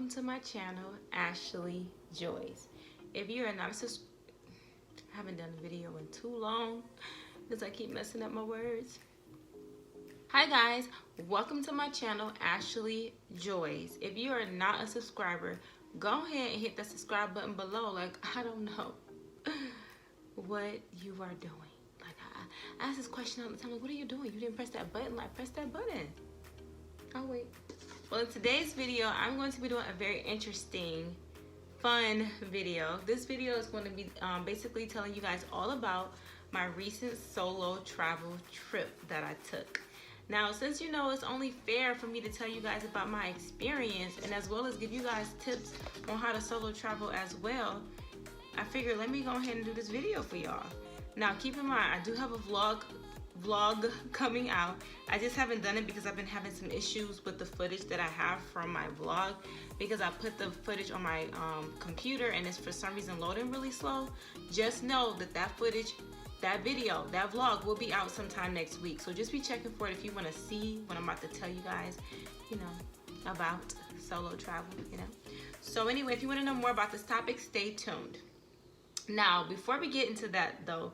to my channel, Ashley Joys. If you are not I haven't done a video in too long because I keep messing up my words. Hi guys, welcome to my channel, Ashley Joys. If you are not a subscriber, go ahead and hit that subscribe button below. Like, I don't know what you are doing. Like, I ask this question all the time, like, what are you doing? You didn't press that button. Like, press that button. Oh wait. Well, in today's video, I'm going to be doing a very interesting, fun video. This video is going to be basically telling you guys all about my recent solo travel trip that I took. Now, since you know it's only fair for me to tell you guys about my experience and as well as give you guys tips on how to solo travel as well, I figured let me go ahead and do this video for y'all. Now, keep in mind, I do have a vlog coming out. I just haven't done it because I've been having some issues with the footage that I have from my vlog because I put the footage on my computer and it's for some reason loading really slow. Just know that that footage, that video, that vlog will be out sometime next week. So just be checking for it if you want to see what I'm about to tell you guys, you know, about solo travel, you know. So anyway, if you want to know more about this topic, stay tuned. Now, before we get into that though,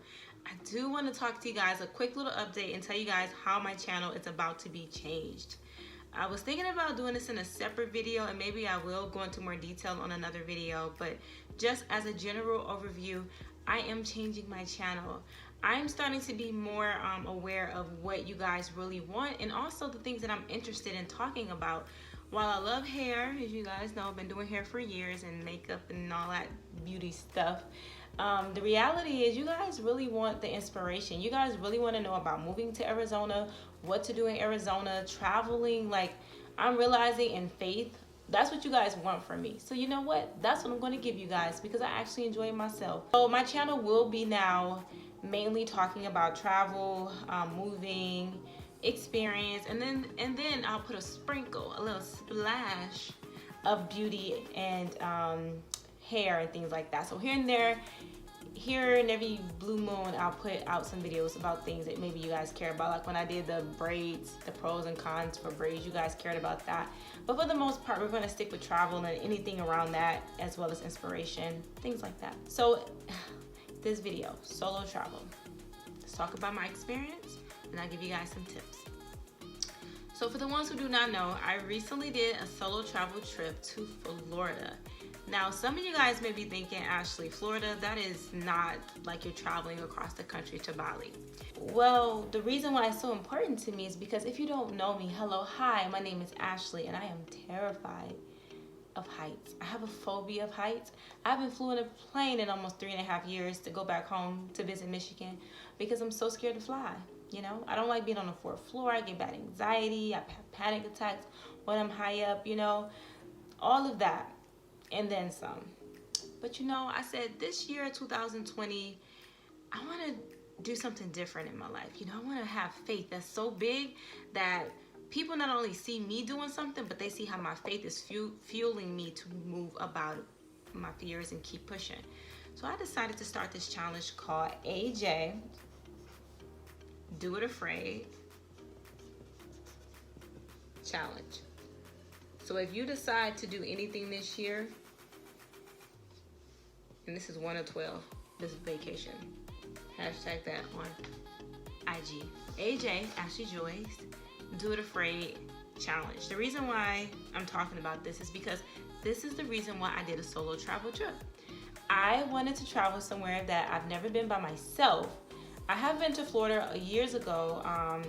I do want to talk to you guys a quick little update and tell you guys how my channel is about to be changed. I was thinking about doing this in a separate video and maybe I will go into more detail on another video, but just as a general overview, I am changing my channel. I'm starting to be more aware of what you guys really want and also the things that I'm interested in talking about. While I love hair, as you guys know, I've been doing hair for years and makeup and all that beauty stuff. The reality is you guys really want the inspiration. You guys really want to know about moving to Arizona, what to do in Arizona, traveling. Like, I'm realizing in faith, that's what you guys want from me. So you know what? That's what I'm going to give you guys because I actually enjoy it myself. So my channel will be now mainly talking about travel, moving, experience, and then I'll put a sprinkle, a little splash of beauty and hair and things like that. So here and every blue moon, I'll put out some videos about things that maybe you guys care about. Like when I did the braids, the pros and cons for braids, you guys cared about that. But for the most part, we're going to stick with travel and anything around that, as well as inspiration, things like that. So this video, solo travel. Let's talk about my experience and I'll give you guys some tips. So for the ones who do not know, I recently did a solo travel trip to Florida. Now, some of you guys may be thinking, Ashley, Florida, that is not like you're traveling across the country to Bali. Well, the reason why it's so important to me is because if you don't know me, hello, hi, my name is Ashley and I am terrified of heights. I have a phobia of heights. I haven't flown a plane in almost 3.5 years to go back home to visit Michigan because I'm so scared to fly. You know, I don't like being on the 4th floor. I get bad anxiety. I have panic attacks when I'm high up, you know, all of that. And then some. But you know, I said this year, 2020, I want to do something different in my life. You know, I want to have faith that's so big that people not only see me doing something, but they see how my faith is fueling me to move about my fears and keep pushing. So I decided to start this challenge called AJ, Do It Afraid Challenge. So if you decide to do anything this year, and this is 1 of 12, this is vacation. Hashtag that on IG. AJ, Ashley Joys, Do It Afraid Challenge. The reason why I'm talking about this is because this is the reason why I did a solo travel trip. I wanted to travel somewhere that I've never been by myself. I have been to Florida years ago on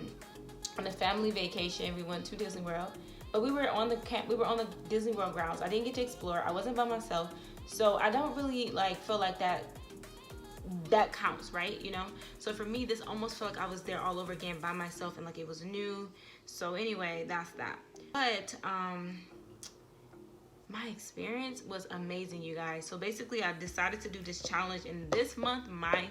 a family vacation. We went to Disney World. But we were on the Disney World grounds. I didn't get to explore. I wasn't by myself. So I don't really feel like that counts, right? You know? So for me, this almost felt like I was there all over again by myself and like it was new. So anyway, that's that. But my experience was amazing, you guys. So basically I decided to do this challenge, and this month my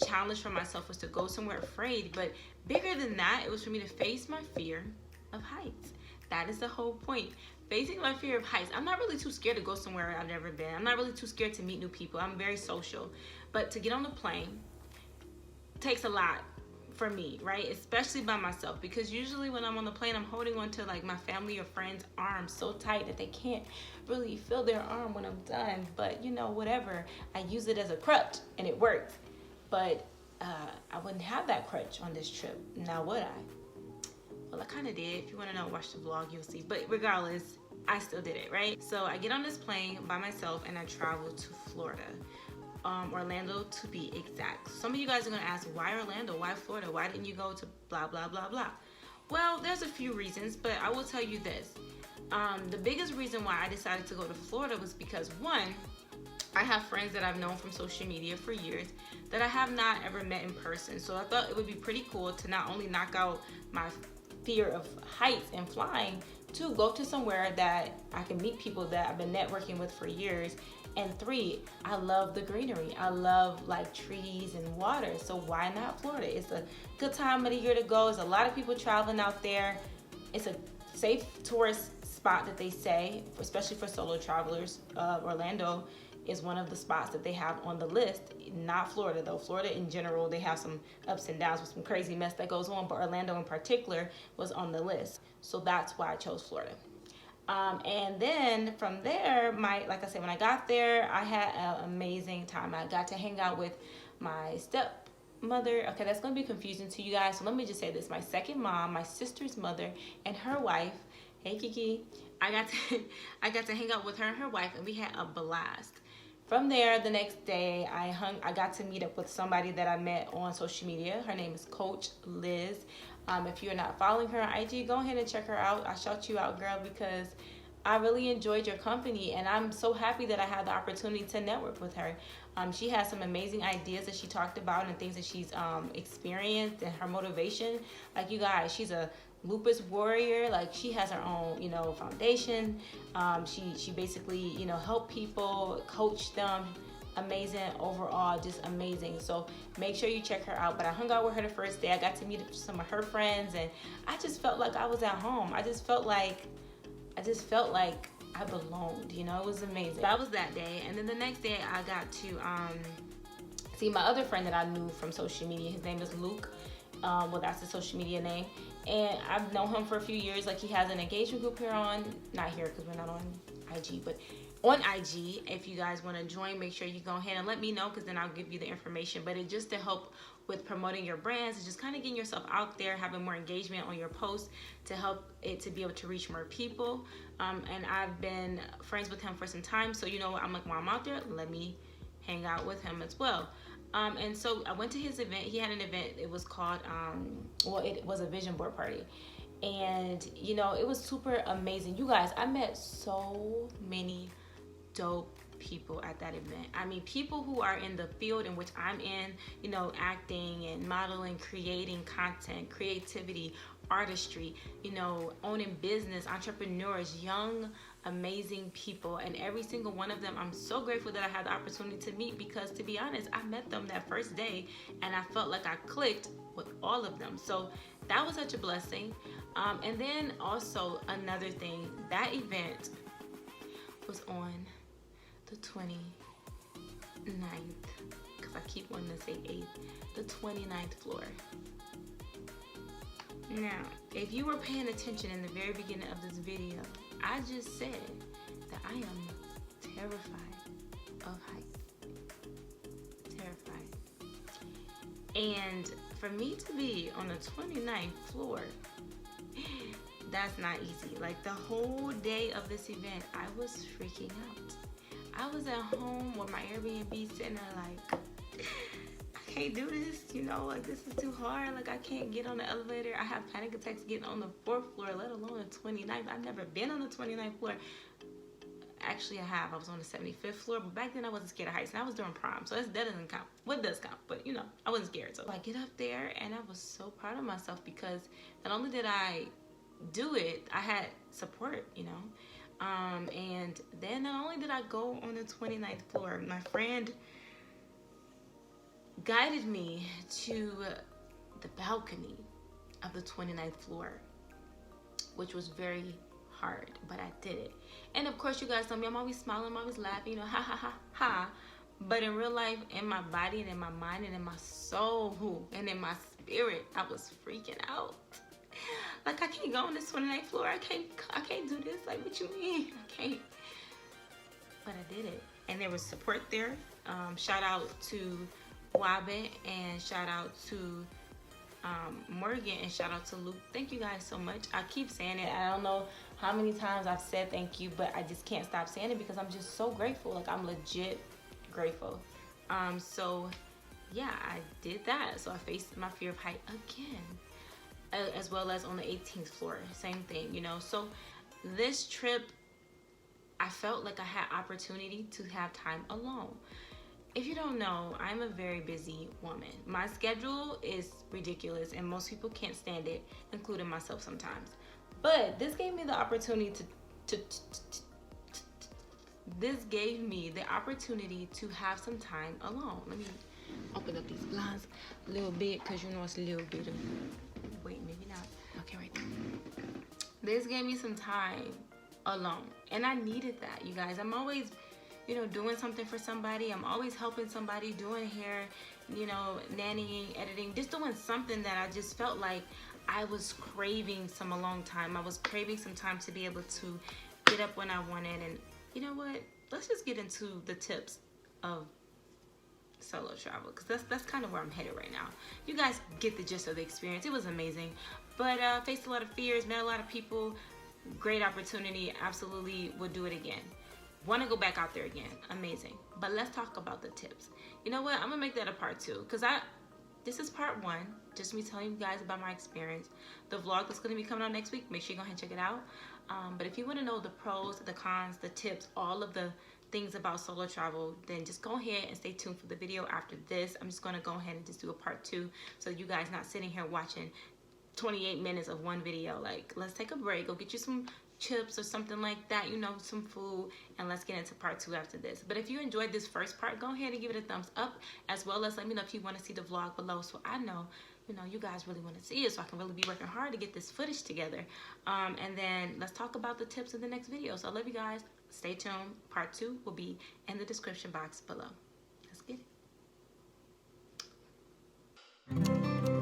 challenge for myself was to go somewhere afraid. But bigger than that, it was for me to face my fear of heights. That is the whole point. Facing my fear of heights. I'm not really too scared to go somewhere I've never been. I'm not really too scared to meet new people. I'm very social. But to get on the plane takes a lot for me, right? Especially by myself, because usually when I'm on the plane, I'm holding on to like my family or friends' arms so tight that they can't really feel their arm when I'm done. But you know, whatever, I use it as a crutch and it works. But I wouldn't have that crutch on this trip. Now would I? Well, I kind of did. If you want to know, watch the vlog, you'll see. But regardless, I still did it, right? So I get on this plane by myself and I travel to Florida. Orlando to be exact. Some of you guys are gonna ask, why Orlando? Why Florida? Why didn't you go to blah, blah, blah, blah? Well, there's a few reasons, but I will tell you this. The biggest reason why I decided to go to Florida was because, one, I have friends that I've known from social media for years that I have not ever met in person. So I thought it would be pretty cool to not only knock out my fear of heights and flying, to go to somewhere that I can meet people that I've been networking with for years. And 3, I love the greenery. I love like trees and water. So why not Florida? It's a good time of the year to go. There's a lot of people traveling out there. It's a safe tourist spot that they say, especially for solo travelers. Orlando is one of the spots that they have on the list. Not Florida though. Florida in general, they have some ups and downs with some crazy mess that goes on, but Orlando in particular was on the list. So that's why I chose Florida. And then from there, like I said, when I got there, I had an amazing time. I got to hang out with my stepmother. Okay, that's going to be confusing to you guys. So let me just say this. My second mom, my sister's mother, and her wife. Hey, Kiki. I got to hang out with her and her wife, and we had a blast. From there, the next day, I got to meet up with somebody that I met on social media. Her name is Coach Liz. If you're not following her on IG, go ahead and check her out. I shout you out, girl, because I really enjoyed your company, and I'm so happy that I had the opportunity to network with her. She has some amazing ideas that she talked about and things that she's experienced and her motivation. Like, you guys, she's a lupus warrior. Like, she has her own, foundation. She basically, help people, coach them. Amazing overall, just amazing. So make sure you check her out. But I hung out with her the first day. I got to meet some of her friends, and I just felt like I was at home. I just felt like I belonged. It was amazing. That was that day. And then the next day I got to see my other friend that I knew from social media. His name is Luke. Well, that's the social media name. And I've known him for a few years. Like, he has an engagement group not here because we're not on IG, but on IG. If you guys want to join, make sure you go ahead and let me know, because then I'll give you the information. But it's just to help with promoting your brands. It's just kind of getting yourself out there, having more engagement on your posts to help it to be able to reach more people. And I've been friends with him for some time. So, I'm like, while I'm out there, let me hang out with him as well. And so I went to his event. He had an event. It was called, it was a vision board party. And, it was super amazing. You guys, I met so many dope people at that event. I mean, people who are in the field in which I'm in, acting and modeling, creating content, creativity, artistry, owning business, entrepreneurs, young, amazing people. And every single one of them, I'm so grateful that I had the opportunity to meet, because to be honest, I met them that first day and I felt like I clicked with all of them. So that was such a blessing. And then also another thing, that event was on the 29th, because I keep wanting to say 8th, the 29th floor. Now, if you were paying attention in the very beginning of this video, I just said that I am terrified of heights. Terrified. And for me to be on the 29th floor, that's not easy. Like, the whole day of this event, I was freaking out. I was at home with my Airbnb sitting there like, I can't do this, like, this is too hard. Like, I can't get on the elevator. I have panic attacks getting on the 4th floor, let alone the 29th. I've never been on the 29th floor. Actually, I have. I was on the 75th floor, but back then I wasn't scared of heights, and I was during prom, so that doesn't count. What does count? But, I wasn't scared. So I get up there, and I was so proud of myself, because not only did I do it, I had support, and then not only did I go on the 29th floor, my friend guided me to the balcony of the 29th floor, which was very hard, but I did it. And of course, you guys know me, I'm always smiling, I'm always laughing, ha ha ha ha. But in real life, in my body and in my mind and in my soul and in my spirit. I was freaking out. Like, I can't go on this 29th floor. I can't do this. Like, what you mean? I can't. But I did it. And there was support there. Shout out to Wabe, and shout out to Morgan, and shout out to Luke. Thank you guys so much. I keep saying it. I don't know how many times I've said thank you, but I just can't stop saying it because I'm just so grateful. Like, I'm legit grateful. So yeah, I did that. So I faced my fear of height again, as well as on the 18th floor, same thing, you know. So this trip, I felt like I had opportunity to have time alone. If you don't know, I'm a very busy woman. My schedule is ridiculous and most people can't stand it, including myself sometimes. But this gave me the opportunity to have some time alone. Let me open up these blinds a little bit because you know it's a little bit of, wait, maybe not. Okay, right there. This gave me some time alone, and I needed that, you guys. I'm always, you know, doing something for somebody. I'm always helping somebody, doing hair, you know, nannying, editing, just doing something that I just felt like I was craving some alone time. I was craving some time to be able to get up when I wanted. And you know what? Let's just get into the tips of solo travel, because that's kind of where I'm headed right now. You guys get the gist of the experience. It was amazing, but faced a lot of fears, met a lot of people. Great opportunity. Absolutely would do it again. Want to go back out there again. Amazing. But let's talk about the tips. You know what? I'm gonna make that a part 2, because this is part 1, just me telling you guys about my experience. The vlog that's going to be coming out next week, make sure you go ahead and check it out. But if you want to know the pros, the cons, the tips, all of the things about solo travel, then just go ahead and stay tuned for the video after this. I'm just going to go ahead and just do a part 2, so you guys not sitting here watching 28 minutes of one video. Like, let's take a break, go get you some chips or something like that, you know, some food, and let's get into part 2 after this. But if you enjoyed this first part, go ahead and give it a thumbs up, as well as let me know if you want to see the vlog below, so I know, you know, you guys really want to see it, so I can really be working hard to get this footage together. And then let's talk about the tips in the next video. So I love you guys. Stay tuned. Part 2 will be in the description box below. Let's get it.